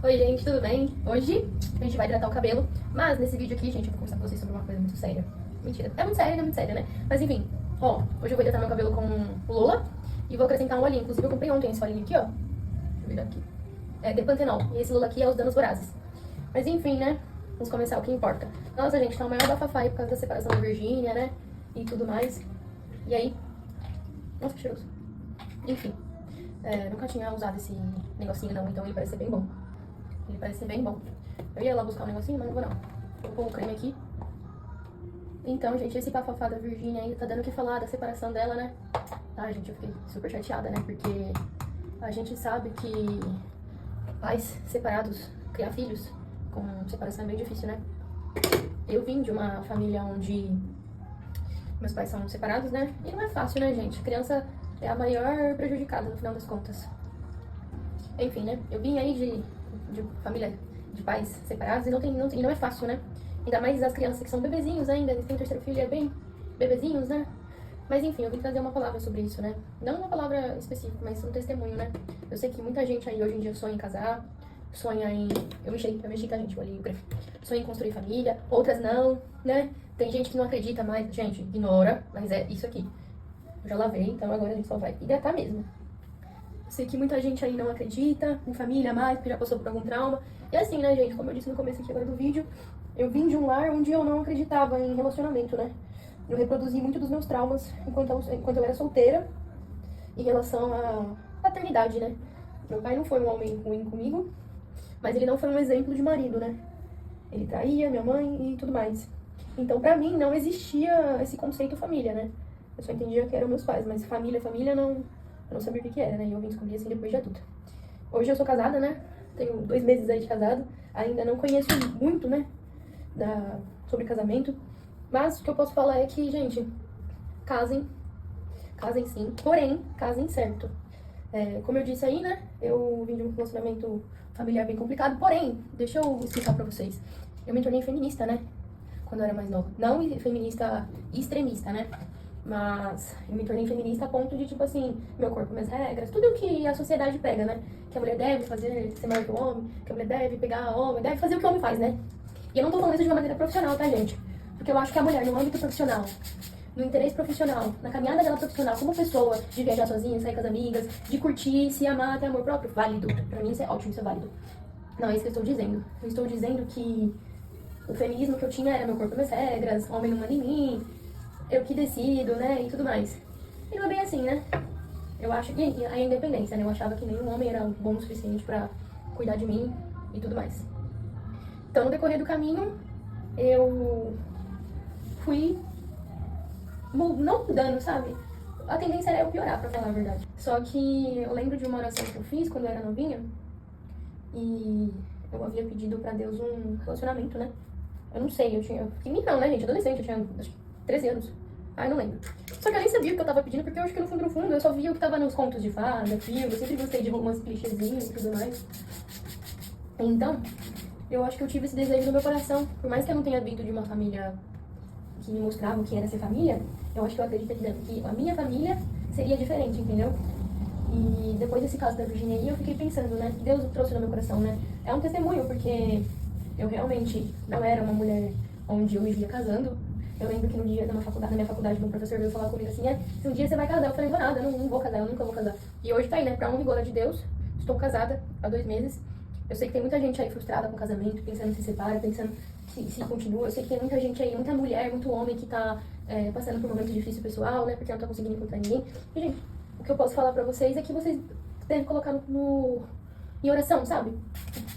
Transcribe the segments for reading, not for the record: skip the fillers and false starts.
Oi, gente, tudo bem? Hoje a gente vai hidratar o cabelo, mas nesse vídeo aqui, gente, eu vou conversar com vocês sobre uma coisa muito séria. Mentira, é muito séria, não é muito séria, né? Mas enfim, ó, hoje eu vou hidratar meu cabelo com o Lola e vou acrescentar um olhinho. Inclusive, eu comprei ontem esse olhinho aqui, ó. Deixa eu virar aqui. É de Pantenol. E esse Lola aqui é os Danos Vorazes. Mas enfim, né? Vamos começar o que importa. Nossa, gente, tá o maior bafafá aí por causa da separação da Virgínia, né? E tudo mais. E aí? Nossa, que cheiroso. Enfim, nunca tinha usado esse negocinho não, então ele parece ser bem bom. Ele parece ser bem bom. Eu ia lá buscar um negocinho, mas não vou não. Vou pôr o creme aqui. Então, gente, esse bafafá da Virgínia aí tá dando o que falar da separação dela, né? Ah, gente, eu fiquei super chateada, né? Porque a gente sabe que pais separados, criar filhos com separação é bem difícil, né? Eu vim de uma família onde meus pais são separados, né? E não é fácil, né, gente? A criança é a maior prejudicada, no final das contas. Enfim, né? Eu vim aí de família de pais separados e não é fácil, né? Ainda mais as crianças que são bebezinhos ainda, eles têm o terceiro filho, é bem bebezinhos, né? Mas enfim, eu vim trazer uma palavra sobre isso, né? Não uma palavra específica, mas um testemunho, né? Eu sei que muita gente aí hoje em dia sonha em casar, sonha em... Eu mexi, tá, gente? Eu olhei o grafo. Sonha em construir família, outras não, né? Tem gente que não acredita mais. Gente, ignora, mas é isso aqui. Eu já lavei, então agora a gente só vai hidratar mesmo. Sei que muita gente aí não acredita em família mais, porque já passou por algum trauma. E assim, né, gente, como eu disse no começo aqui agora do vídeo, eu vim de um lar onde eu não acreditava em relacionamento, né? Eu reproduzi muito dos meus traumas enquanto eu era solteira, em relação à paternidade, né? Meu pai não foi um homem ruim comigo, mas ele não foi um exemplo de marido, né? Ele traía minha mãe e tudo mais. Então, pra mim, não existia esse conceito família, né? Eu só entendia que eram meus pais, mas família, não... Eu não sabia o que era, né? E eu vim descobrir assim depois de adulta. Hoje eu sou casada, né? Tenho 2 meses aí de casado. Ainda não conheço muito, né? Sobre casamento. Mas o que eu posso falar é que, gente, casem. Casem sim. Porém, casem certo. Como eu disse aí, né? Eu vim de um relacionamento familiar bem complicado. Porém, deixa eu explicar pra vocês. Eu me tornei feminista, né? Quando eu era mais nova. Não feminista extremista, né? Mas eu me tornei feminista a ponto de, tipo assim, meu corpo, minhas regras, tudo que a sociedade pega, né? Que a mulher deve fazer, ser maior que o homem, que a mulher deve pegar homem, deve fazer o que o homem faz, né? E eu não tô falando isso de uma maneira profissional, tá, gente? Porque eu acho que a mulher, no âmbito profissional, no interesse profissional, na caminhada dela profissional, como pessoa, de viajar sozinha, sair com as amigas, de curtir, se amar, ter amor próprio, válido. Pra mim isso é ótimo, isso é válido. Não é isso que eu estou dizendo. Eu estou dizendo que o feminismo que eu tinha era meu corpo, minhas regras, homem não manda em mim, eu que decido, né, e tudo mais. E não é bem assim, né? Eu acho que a independência, né? Eu achava que nenhum homem era bom o suficiente pra cuidar de mim e tudo mais. Então, no decorrer do caminho, eu fui não mudando, sabe? A tendência era eu piorar, pra falar a verdade. Só que eu lembro de uma oração que eu fiz quando eu era novinha e eu havia pedido pra Deus um relacionamento, né? Eu não sei, eu fiquei não, né, gente? Adolescente, eu tinha acho que 13 anos. Ai, não lembro. Só que eu nem sabia o que eu tava pedindo, porque eu acho que no fundo, eu só via o que tava nos contos de fada, filme, eu sempre gostei de romance clichêzinho e tudo mais. Então, eu acho que eu tive esse desejo no meu coração. Por mais que eu não tenha vindo de uma família que me mostrava o que era ser família, eu acho que eu acredito aqui dentro que a minha família seria diferente, entendeu? E depois desse caso da Virgínia aí, eu fiquei pensando, né? Deus trouxe no meu coração, né? É um testemunho, porque eu realmente não era uma mulher onde eu me via casando. Eu lembro que no dia na minha faculdade, meu professor veio falar comigo assim, se um dia você vai casar, eu falei, vou nada, eu não vou casar, eu nunca vou casar. E hoje tá aí, né, pra honra e glória de Deus, estou casada há 2 meses. Eu sei que tem muita gente aí frustrada com casamento, pensando em se separa, pensando se continua. Eu sei que tem muita gente aí, muita mulher, muito homem que tá passando por um momento difícil pessoal, né, porque não tá conseguindo encontrar ninguém. E, gente, o que eu posso falar pra vocês é que vocês devem colocar em oração, sabe?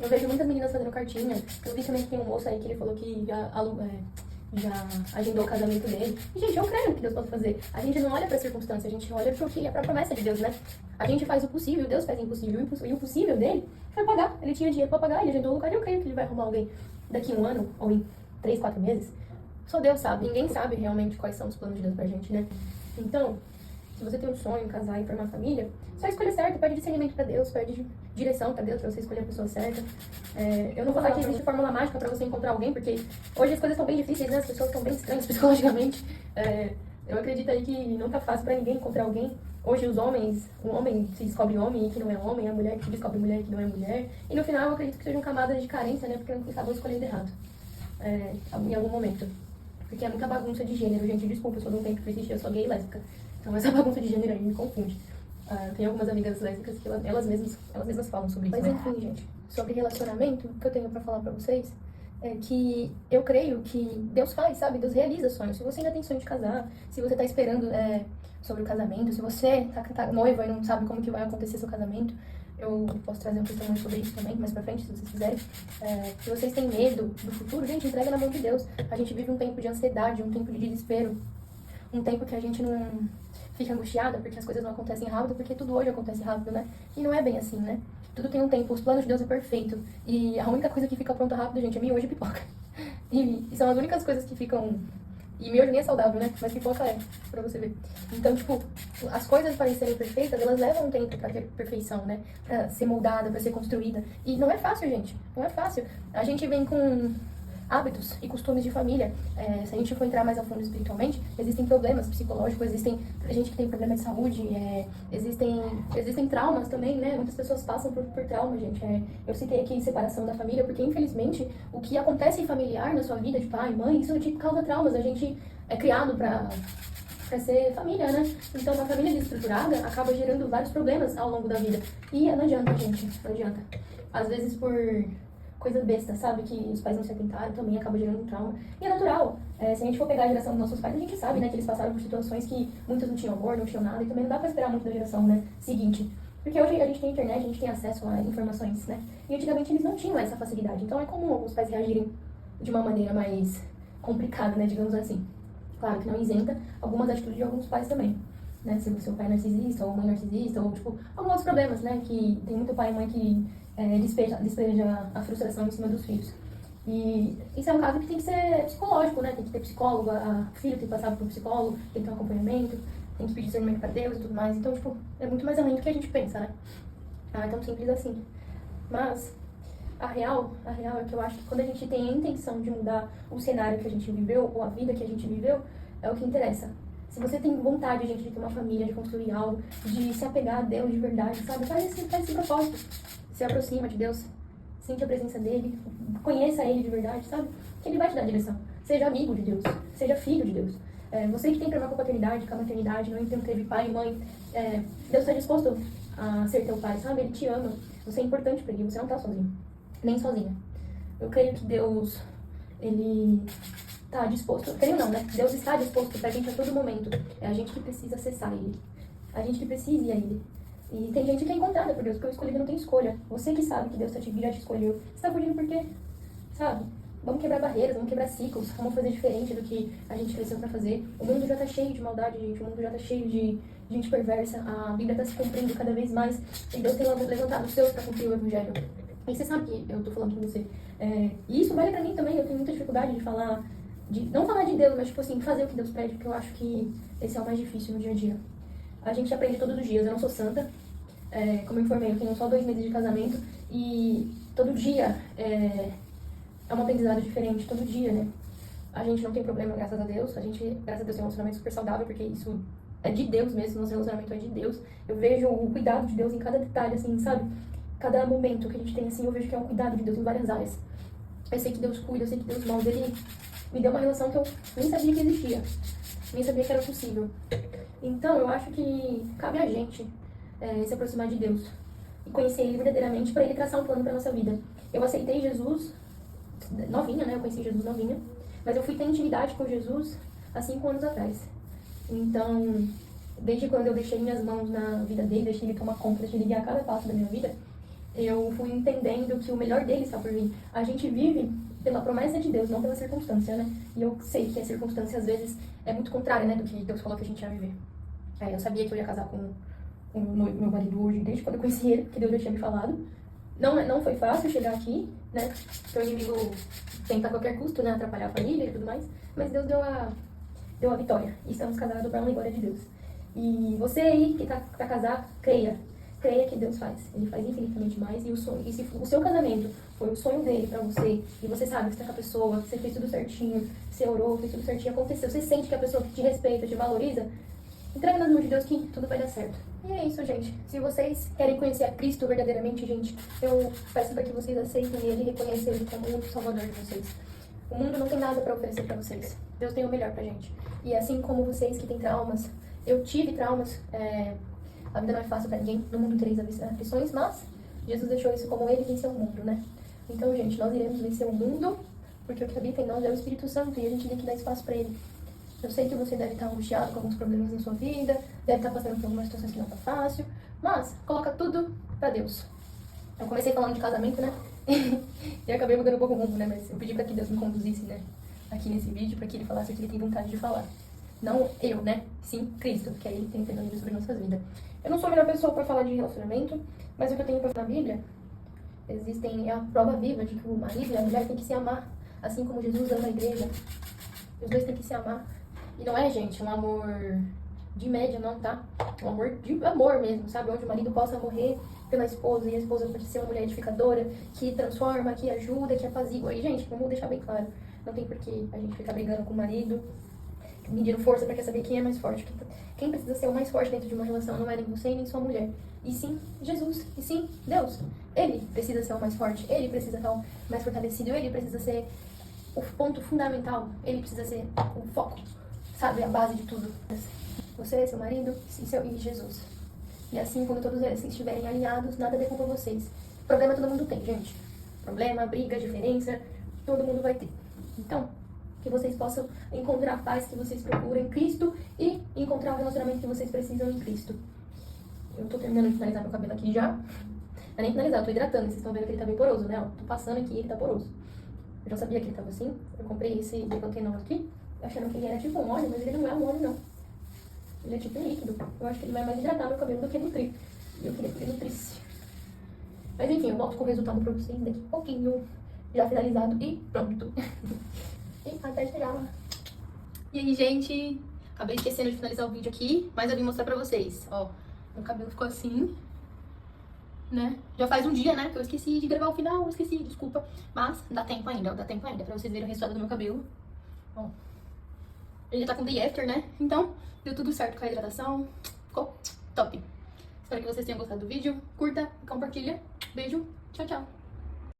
Eu vejo muitas meninas fazendo cartinha. Eu vi também que tem um moço aí que ele falou que já agendou o casamento dele. E, gente, eu creio no que Deus pode fazer. A gente não olha pra circunstância, a gente olha pro que é pra promessa de Deus, né? A gente faz o possível, Deus faz o impossível. E o possível dele foi pagar. Ele tinha dinheiro pra pagar, ele agendou o lugar e eu creio que ele vai arrumar alguém daqui 1 ano ou em 3, 4 meses. Só Deus sabe. Ninguém sabe realmente quais são os planos de Deus pra gente, né? Então, se você tem um sonho, casar e formar família, só escolha certo, pede discernimento pra Deus, pede direção pra Deus, pra você escolher a pessoa certa. Eu não vou falar que existe fórmula mágica pra você encontrar alguém, porque hoje as coisas estão bem difíceis, né? As pessoas estão bem estranhas psicologicamente. Eu acredito aí que não tá fácil pra ninguém encontrar alguém. Hoje o homem se descobre homem e que não é homem, a mulher que se descobre mulher e que não é mulher. E no final eu acredito que sejam camadas de carência, né? Porque acabou escolhendo errado. Em algum momento. Porque é muita bagunça de gênero, gente. Desculpa, eu sou de um tempo que existia, eu sou gay e lésbica. Então essa bagunça de gênero aí me confunde. Tem algumas amigas lésbicas que elas mesmas falam sobre isso. Mas enfim, gente, sobre relacionamento, o que eu tenho pra falar pra vocês é que eu creio que Deus faz, sabe? Deus realiza sonhos. Se você ainda tem sonho de casar, se você tá esperando sobre o casamento, se você tá noiva e não sabe como que vai acontecer seu casamento, eu posso trazer um testemunho sobre isso também, mais pra frente, se vocês quiserem. Se vocês têm medo do futuro, gente, entrega na mão de Deus. A gente vive um tempo de ansiedade, um tempo de desespero, um tempo que a gente não fica angustiada porque as coisas não acontecem rápido, porque tudo hoje acontece rápido, né? E não é bem assim, né? Tudo tem um tempo, os planos de Deus é perfeito. E a única coisa que fica pronta rápido, gente, é miojo e pipoca. E são as únicas coisas que ficam... E miojo nem é saudável, né? Mas pipoca é, pra você ver. Então, tipo, as coisas para serem perfeitas, elas levam um tempo pra ter perfeição, né? Pra ser moldada, pra ser construída. E não é fácil, gente. Não é fácil. A gente vem com hábitos e costumes de família. Se a gente for entrar mais a fundo espiritualmente, existem problemas psicológicos, existem gente que tem problema de saúde, existem traumas também, né? Muitas pessoas passam por trauma, gente. Eu citei aqui separação da família, porque infelizmente o que acontece em familiar na sua vida, de pai, mãe, isso te causa traumas. A gente é criado pra ser família, né? Então, uma família desestruturada acaba gerando vários problemas ao longo da vida. E não adianta, gente, não adianta. Às vezes por coisa besta, sabe? Que os pais não se atentaram, também acaba gerando um trauma. E é natural. Se a gente for pegar a geração dos nossos pais, a gente sabe, né? Que eles passaram por situações que muitos não tinham amor, não tinham nada. E também não dá pra esperar muito da geração, né? Seguinte. Porque hoje a gente tem internet, a gente tem acesso a informações, né? E antigamente eles não tinham essa facilidade. Então é comum os pais reagirem de uma maneira mais complicada, né? Digamos assim. Claro que não isenta algumas atitudes de alguns pais também. Né? Se o seu pai é narcisista, ou mãe narcisista, ou tipo, alguns outros problemas, né? Que tem muito pai e mãe que despeja a frustração em cima dos filhos. E isso é um caso que tem que ser psicológico, né? Tem que ter psicólogo, a filha tem que passar por um psicólogo, tem que ter um acompanhamento, tem que pedir discernimento pra Deus e tudo mais. Então, tipo, é muito mais além do que a gente pensa, né? É tão simples assim. Mas a real é que eu acho que quando a gente tem a intenção de mudar o cenário que a gente viveu, ou a vida que a gente viveu, é o que interessa. Se você tem vontade, gente, de ter uma família, de construir algo, de se apegar a Deus de verdade, sabe? Faz esse propósito. Se aproxima de Deus, sente a presença dele, conheça ele de verdade, sabe? Que ele vai te dar direção. Seja amigo de Deus, seja filho de Deus. Você que tem problema com a paternidade, com a maternidade, não teve pai e mãe, Deus está disposto a ser teu pai, sabe? Ele te ama, você é importante para ele, você não tá sozinho, nem sozinha. Eu creio que Deus, ele tá disposto, creio não, né? Deus está disposto pra gente a todo momento. É a gente que precisa acessar ele, a gente que precisa ir a ele. E tem gente que é encontrada por Deus, porque o escolhido não tem escolha. Você que sabe que Deus já te escolheu. Você tá fugindo por quê? Sabe? Vamos quebrar barreiras, vamos quebrar ciclos, vamos fazer diferente do que a gente cresceu pra fazer. O mundo já tá cheio de maldade, gente. O mundo já tá cheio de gente perversa. A Bíblia tá se cumprindo cada vez mais. E Deus tem levantado os seus pra cumprir o Evangelho. E você sabe que eu tô falando com você. E isso vale pra mim também. Eu tenho muita dificuldade de falar... não falar de Deus, mas tipo assim, fazer o que Deus pede. Porque eu acho que esse é o mais difícil no dia a dia. A gente aprende todos os dias. Eu não sou santa. Como eu informei, eu tenho só 2 meses de casamento e todo dia é um aprendizado diferente, todo dia, né? A gente não tem problema, graças a Deus. A gente, graças a Deus, tem um relacionamento super saudável, porque isso é de Deus mesmo, nosso relacionamento é de Deus. Eu vejo o cuidado de Deus em cada detalhe, assim, sabe? Cada momento que a gente tem, assim, eu vejo que é um cuidado de Deus em várias áreas. Eu sei que Deus cuida, eu sei que Deus molda. Ele me deu uma relação que eu nem sabia que existia, nem sabia que era possível. Então, eu acho que cabe a gente se aproximar de Deus e conhecer Ele verdadeiramente para Ele traçar um plano para nossa vida. Eu aceitei Jesus novinha, né? Eu conheci Jesus novinha, mas eu fui ter intimidade com Jesus há 5 anos atrás. Então, desde quando eu deixei minhas mãos na vida dele, deixei ele tomar conta, deixei ele guiar cada passo da minha vida, eu fui entendendo que o melhor dele está por vir. A gente vive pela promessa de Deus, não pela circunstância, né? E eu sei que a circunstância às vezes é muito contrária, né, do que Deus falou que a gente ia viver. Eu sabia que eu ia casar com o meu marido hoje, desde quando eu conheci ele, porque Deus já tinha me falado. Não foi fácil chegar aqui, né? Porque o inimigo tenta a qualquer custo, né, atrapalhar a família e tudo mais. Mas Deus deu a vitória. E estamos casados para a honra e glória de Deus. E você aí que tá pra casar, creia que Deus faz. Ele faz infinitamente mais. E se o seu casamento foi o sonho dele pra você, e você sabe que você tá com a pessoa, que você fez tudo certinho, você orou, fez tudo certinho, aconteceu, você sente que a pessoa te respeita, te valoriza, Entrega nas mãos de Deus que tudo vai dar certo. E é isso, gente. Se vocês querem conhecer a Cristo verdadeiramente, gente, eu peço para que vocês aceitem Ele e reconheçam Ele como o único salvador de vocês. O mundo não tem nada para oferecer para vocês. Deus tem o melhor pra gente. E assim como vocês que têm traumas, eu tive traumas, a vida não é fácil pra ninguém, no mundo tereis aflições, mas Jesus deixou isso como Ele venceu o mundo, né? Então, gente, nós iremos vencer o mundo, porque o que habita em nós é o Espírito Santo e a gente tem que dar espaço pra Ele. Eu sei que você deve estar angustiado com alguns problemas na sua vida, deve estar passando por algumas situações que não tá fácil, mas coloca tudo pra Deus. Eu comecei falando de casamento, né? E acabei mudando um pouco o rumo, né? Mas eu pedi pra que Deus me conduzisse, né? Aqui nesse vídeo, pra que Ele falasse o que Ele tem vontade de falar. Não eu, né? Sim, Cristo, que aí Ele tem entendimento sobre nossas vidas. Eu não sou a melhor pessoa pra falar de relacionamento, mas o que eu tenho pra falar na Bíblia, é a prova viva de que o marido e a mulher têm que se amar, assim como Jesus ama a igreja. Os dois têm que se amar. E não é, gente, um amor de média, não, tá? Um amor de amor mesmo, sabe? Onde o marido possa morrer pela esposa e a esposa pode ser uma mulher edificadora, que transforma, que ajuda, que apazigua. E, gente, vamos deixar bem claro, não tem por que a gente ficar brigando com o marido, medindo força pra quer saber quem é mais forte. Quem precisa ser o mais forte dentro de uma relação não é nem você nem sua mulher. E sim, Jesus. E sim, Deus. Ele precisa ser o mais forte. Ele precisa estar o mais fortalecido. Ele precisa ser o ponto fundamental. Ele precisa ser o foco. Sabe? A base de tudo. Você, seu marido e Jesus. E assim, quando todos eles estiverem alinhados, nada derruba vocês. Problema todo mundo tem, gente. Problema, briga, diferença, todo mundo vai ter. Então, que vocês possam encontrar a paz que vocês procuram em Cristo e encontrar o relacionamento que vocês precisam em Cristo. Eu tô terminando de finalizar meu cabelo aqui já. Não é nem finalizar, eu tô hidratando. Vocês estão vendo que ele tá bem poroso, né? Ó, tô passando aqui e ele tá poroso. Eu já sabia que ele tava assim. Eu comprei esse decantenol aqui, achando que ele era tipo um óleo, mas ele não é um óleo, não. Ele é tipo um líquido. Eu acho que ele vai mais hidratar meu cabelo do que nutrir. E eu queria que ele nutrisse. Mas enfim, eu volto com o resultado pra vocês daqui a pouquinho. Já finalizado e pronto. E até chegar lá. E aí, gente, acabei esquecendo de finalizar o vídeo aqui, mas eu vim mostrar pra vocês. Ó, meu cabelo ficou assim, né? Já faz um dia, né, que eu esqueci de gravar o final, eu esqueci, desculpa. Mas dá tempo ainda, ó, dá tempo ainda pra vocês verem o resultado do meu cabelo. Ó, ele já tá com day after, né? Então, deu tudo certo com a hidratação. Ficou top. Espero que vocês tenham gostado do vídeo. Curta, compartilha. Beijo, tchau, tchau.